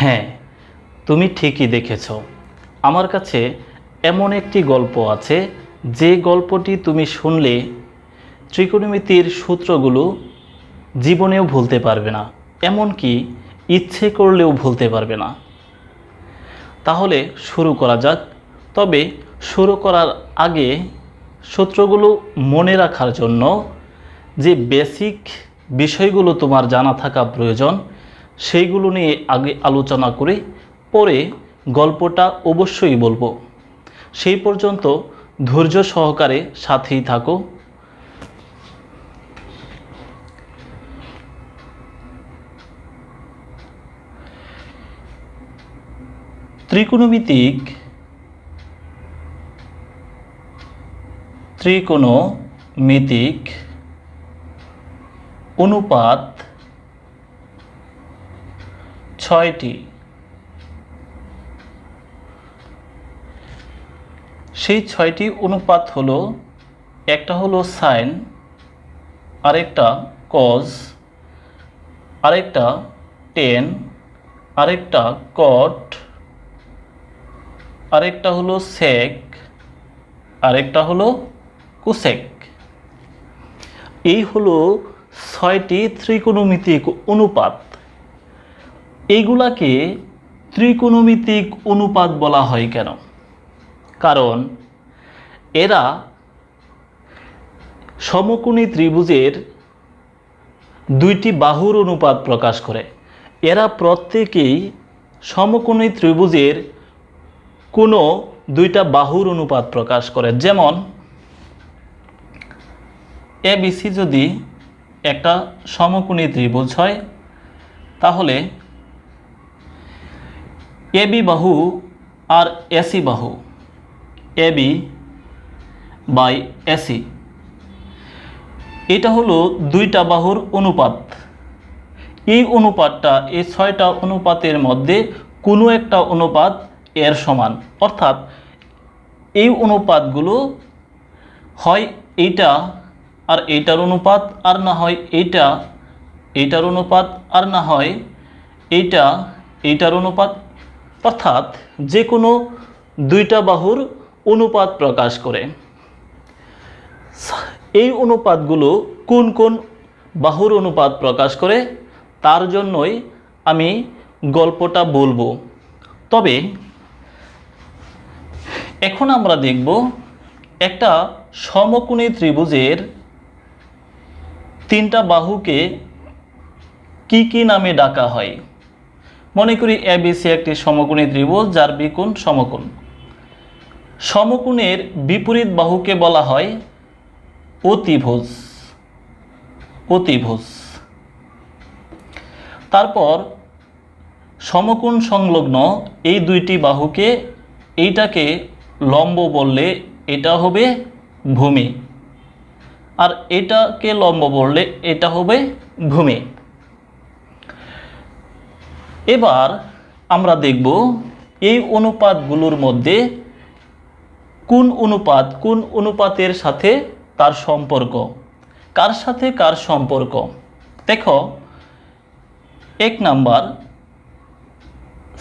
হ্যাঁ, তুমি ঠিকই দেখেছ। আমার কাছে এমন একটি গল্প আছে, যে গল্পটি তুমি শুনলে ত্রিকোণমিতির সূত্রগুলো জীবনেও ভুলতে পারবে না, এমনকি ইচ্ছে করলেও ভুলতে পারবে না। তাহলে শুরু করা যাক। তবে শুরু করার আগে সূত্রগুলো মনে রাখার জন্য যে বেসিক বিষয়গুলো তোমার জানা থাকা প্রয়োজন, সেইগুলো নিয়ে আগে আলোচনা করে পরে গল্পটা অবশ্যই বলবো। সেই পর্যন্ত ধৈর্য সহকারে সাথেই থাকো। ত্রিকোণমিতিক অনুপাত 6টি। সেই 6টি অনুপাত হলো, একটা হলো সাইন, আরেকটা কজ, আরেকটা টেন, আরেকটা কট, আরেকটা হলো সেক, আরেকটা হলো কোসেক। এই হলো 6টি ত্রিকোণমিতিক অনুপাত। এইগুলাকে ত্রিকোণমিতিক অনুপাত বলা হয় কেন? কারণ এরা সমকোণী ত্রিভুজের দুইটি বাহুর অনুপাত প্রকাশ করে। এরা প্রত্যেকেই সমকোণী ত্রিভুজের কোনো দুইটা বাহুর অনুপাত প্রকাশ করে। যেমন এবিসি যদি একটা সমকোণী ত্রিভুজ হয়, তাহলে এবি বাহু আর এসি বাহু, এবি বাই এসি, এটা হলো দুইটা বাহুর অনুপাত। এই অনুপাতটা, এই 6টা অনুপাতের মধ্যে কোনো একটা অনুপাত এর সমান, অর্থাৎ এই অনুপাতগুলো হয় এইটা আর এইটার অনুপাত, আর না হয় এইটা এইটার অনুপাত, আর না হয় এইটা এইটার অনুপাত, অর্থাৎ যে কোনো দুইটা বাহুর অনুপাত প্রকাশ করে। এই অনুপাতগুলো কোন কোন বাহুর অনুপাত প্রকাশ করে, তার জন্যই আমি গল্পটা বলবো। তবে এখন আমরা দেখব একটা সমকোণী ত্রিভুজের 3টা বাহুকে কি কি নামে ডাকা হয়। মনে করি এবিসি একটি সমকোণী ত্রিভুজ যার বিকোণ সমকোণ। সমকোণের বিপরীত বাহুকে বলা হয় অতিভুজ। অতিভুজ। তারপর সমকোণ সংলগ্ন এই দুইটি বাহুকে, এইটাকে লম্ব বললে এটা হবে ভূমি, আর এটাকে লম্ব বললে এটা হবে ভূমি। এবার আমরা দেখব এই অনুপাতগুলোর মধ্যে কোন অনুপাতের সাথে তার সম্পর্ক, কার সাথে কার সম্পর্ক। দেখো, 1 নাম্বার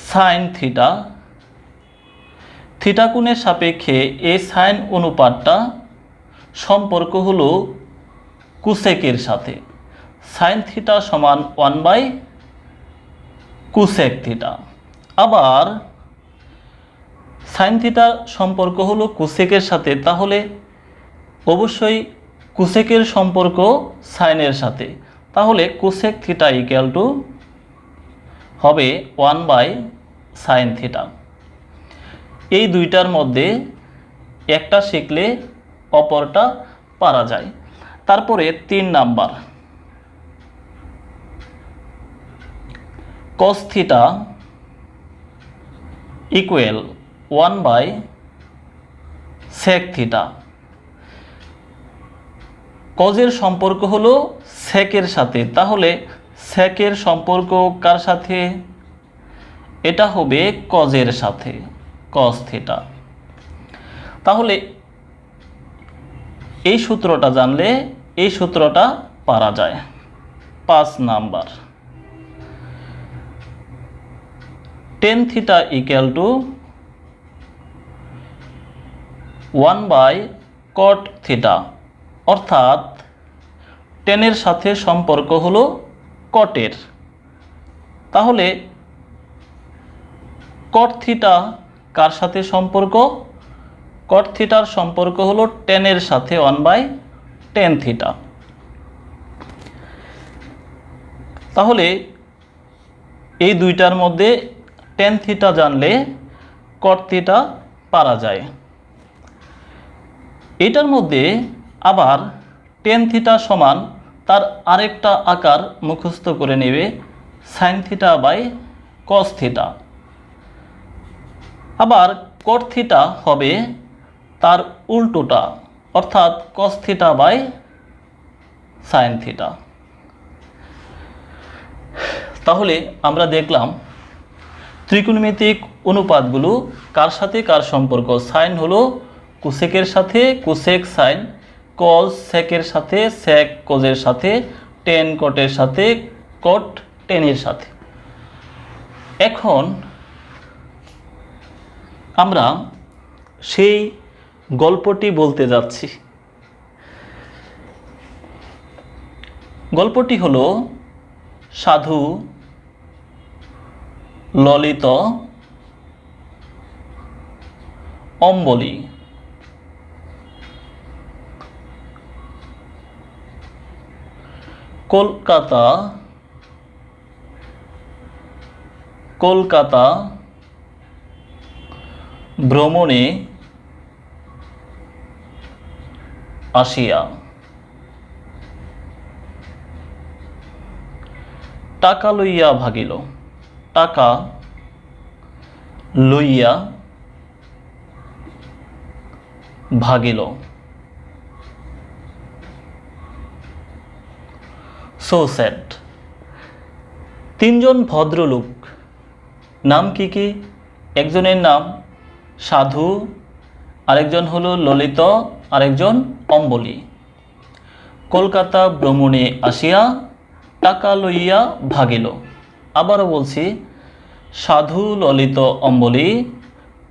সাইন থিটা। থিটা কোণের সাপেক্ষে এই সাইন অনুপাতটা সম্পর্ক হলো কোসেকের সাথে। সাইন থিটা সমান 1/কোসেক থিটা। আবার সাইন থিটা সম্পর্ক হলো কোসেকের সাথে, তাহলে অবশ্যই কোসেকের সম্পর্ক সাইনের সাথে, তাহলে কোসেক থিটা ইকুয়াল টু হবে 1/সাইন থিটা। এই দুইটার মধ্যে একটা শিখলে অপরটা পারা যায়। তারপরে 3 নাম্বার কস থিটা ইকুয়াল 1/সেক থিটা। কজের সম্পর্ক হলো সেকের সাথে, তাহলে সেকের সম্পর্ক কার সাথে? এটা হবে কজের সাথে, কস থিটা। তাহলে এই সূত্রটা জানলে এই সূত্রটা পারা যায়। 5 number tan theta equal two 1/cot theta, অর্থাৎ টেনের সাথে সম্পর্ক হলো কটের। তাহলে কট থিটা কার সাথে সম্পর্ক? কট থিটার সম্পর্ক হলো টেনের সাথে 1/tan থিটা। তাহলে এই দুইটার মধ্যে tan থিটা জানলে cot থিটা পারা যায়। এটার মধ্যে আবার tan থিটা সমান তার আরেকটা আকার মুখস্থ করে নেবে, sin theta by cos theta. আবার cot থিটা হবে তার উল্টোটা, অর্থাৎ cos theta by sin theta. তাহলে আমরা দেখলাম ত্রিকোণমিতিক অনুপাতগুলো কার সাথে কার সম্পর্ক। সাইন হলো কোসেকের সাথে কোসেক সাইন, কজ সেকের সাথে সেক কজের সাথে, টেন কটের সাথে কট টেনের সাথে। এখন আমরা সেই গল্পটি বলতে যাচ্ছি। গল্পটি হলো সাধু ললিত অম্বলী। কলকাতা ভ্রমণে আসিয়া টাকা লইয়া ভাগিল। টাকা লইয়া ভাগিল। So sad. তিনজন ভদ্রলোক, নাম কি কি? একজনের নাম সাধু, আরেকজন হলো ললিত, আরেকজন অম্বলী। কলকাতা ভ্রমণে আসিয়া টাকা লইয়া ভাগিল। আবারও বলছি, সাধু ললিত অম্বলী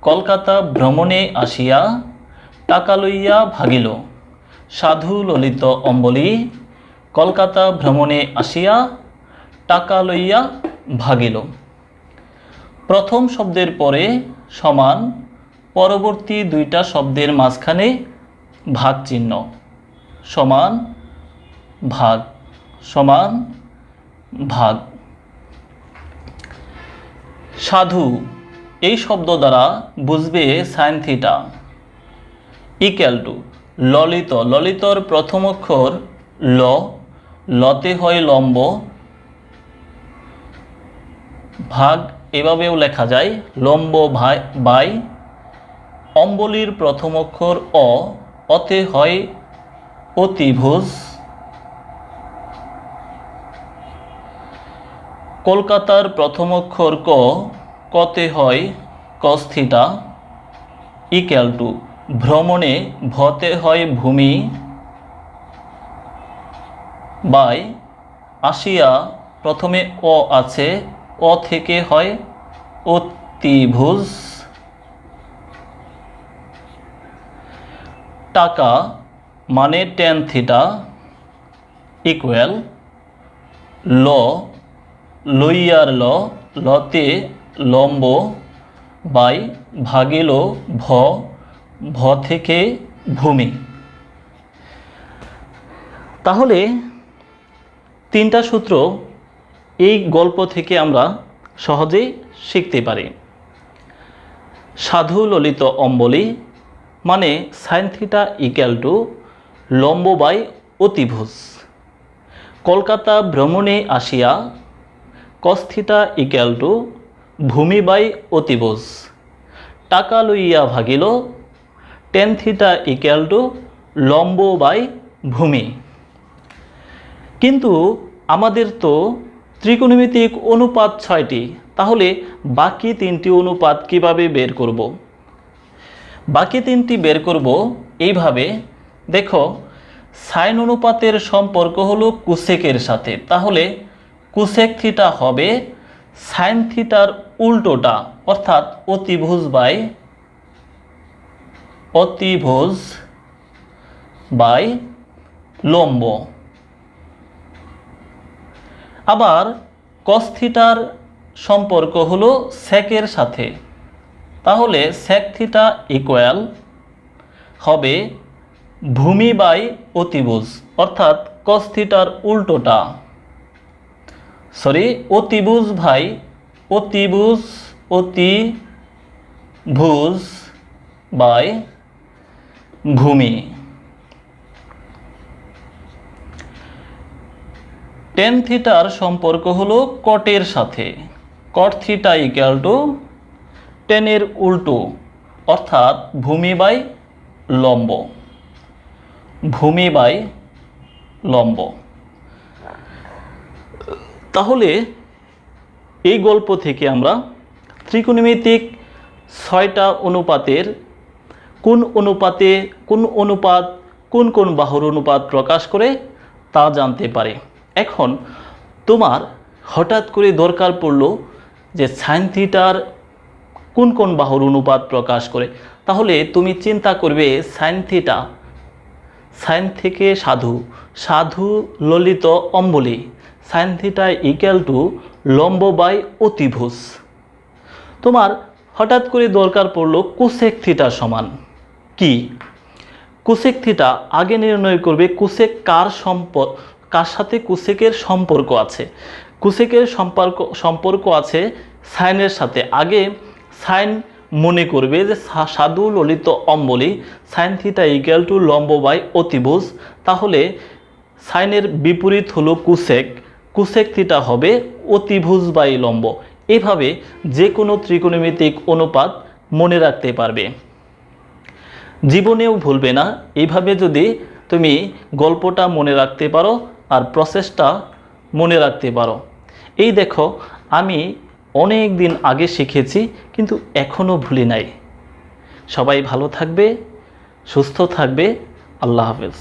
কলকাতা ভ্রমণে আসিয়া টাকা লইয়া ভাগিল। সাধু ললিত অম্বলী কলকাতা ভ্রমণে আসিয়া টাকা লইয়া ভাগিল। প্রথম শব্দের পরে সমান, পরবর্তী দুইটা শব্দের মাঝখানে ভাগ চিহ্ন, সমান ভাগ সমান ভাগ। সাধু এই শব্দ দ্বারা বুঝবে sine theta equal to Lalit. ললিতর প্রথম অক্ষর ল, লতে হয় লম্ব, ভাগ এভাবেও লেখা যায় লম্ব বাই। অম্বলীর প্রথম অক্ষর অ, অতে হয় অতিভুজ। কলকাতার প্রথম অক্ষর ক, কতে হয় কস থিটা ইকুয়াল টু ভ্রমণে ভতে হয় ভূমি বাই আসিয়া প্রথমে অ আছে, অ থেকে হয় অতিভুজ। টাকা মানে টেন থিটা ইকুয়াল ল, লইয়ার ল, লতে লম্ব বাই ভাগিল ভ, ভ থেকে ভূমি। তাহলে তিনটা সূত্র এই গল্প থেকে আমরা সহজেই শিখতে পারি। সাধু ললিত অম্বলী মানে সাইন থিটা ইকুয়াল টু লম্ব বাই অতিভুজ। কলকাতা ভ্রমণে আসিয়া কস থিটা ইকুয়াল টু ভূমি বাই অতিভুজ। টাকা লইয়া ভাগিল টেন থিটা ইকুয়াল টু লম্ব বাই ভূমি। কিন্তু আমাদের তো ত্রিকোণমিতিক অনুপাত 6টি, তাহলে বাকি 3টি অনুপাত কিভাবে বের করব? বাকি 3টি বের করব এইভাবে। দেখো, সাইন অনুপাতের সম্পর্ক হলো কোসেকের সাথে, তাহলে কোসেক থিটা হবে সাইন থিটার উল্টোটা অর্থাৎ অতিভুজ বাই লম্ব। আবার কস থিটার সম্পর্ক হলো সেকের সাথে, তাহলে সেক থিটা ইকুয়াল হবে ভূমি বাই অতিভুজ অর্থাৎ কস থিটার উল্টোটা, অতিভুজ বাই ভূমি। টেন থিটার সম্পর্ক হলো কটের সাথে, কট থিটা ইকুয়াল টু টেনের উল্টো অর্থাৎ ভূমি বাই লম্ব। তাহলে এই গল্প থেকে আমরা ত্রিকোণমিতিক 6টা অনুপাতের কোন বাহুর অনুপাত প্রকাশ করে তা জানতে পারি। এখন তোমার হঠাৎ করে দরকার পড়লো যে সাইন থিটার কোন বাহুর অনুপাত প্রকাশ করে, তাহলে তুমি চিন্তা করবে সাইন থিটা, সাইন থেকে সাধু ললিত অম্বলী, সাইন থিটা ইকুয়াল টু লম্ব বাই অতিভুজ। তোমার হঠাৎ করে দরকার পড়লো কোসেক থিটা সমান কি। কোসেক থিটা আগে নির্ণয় করবে কোসেক কার সাথে কোসেকের সম্পর্ক আছে। কোসেকের সম্পর্ক আছে সাইনের সাথে। আগে সাইন মনে করবে যে সাধু ললিত অম্বলী, সাইন থিটা ইকুয়াল টু লম্ব বাই অতিভুজ, তাহলে সাইনের বিপরীত হলো কোসেক থিটা হবে অতিভুজ বাই লম্ব। এভাবে যে কোনো ত্রিকোণমিতিক অনুপাত মনে রাখতে পারবে, জীবনেও ভুলবে না। এইভাবে যদি তুমি গল্পটা মনে রাখতে পারো আর প্রসেসটা মনে রাখতে পারো। এই দেখো, আমি অনেক দিন আগে শিখেছি কিন্তু এখনও ভুলি নাই। সবাই ভালো থাকবে, সুস্থ থাকবে। আল্লাহ হাফেজ।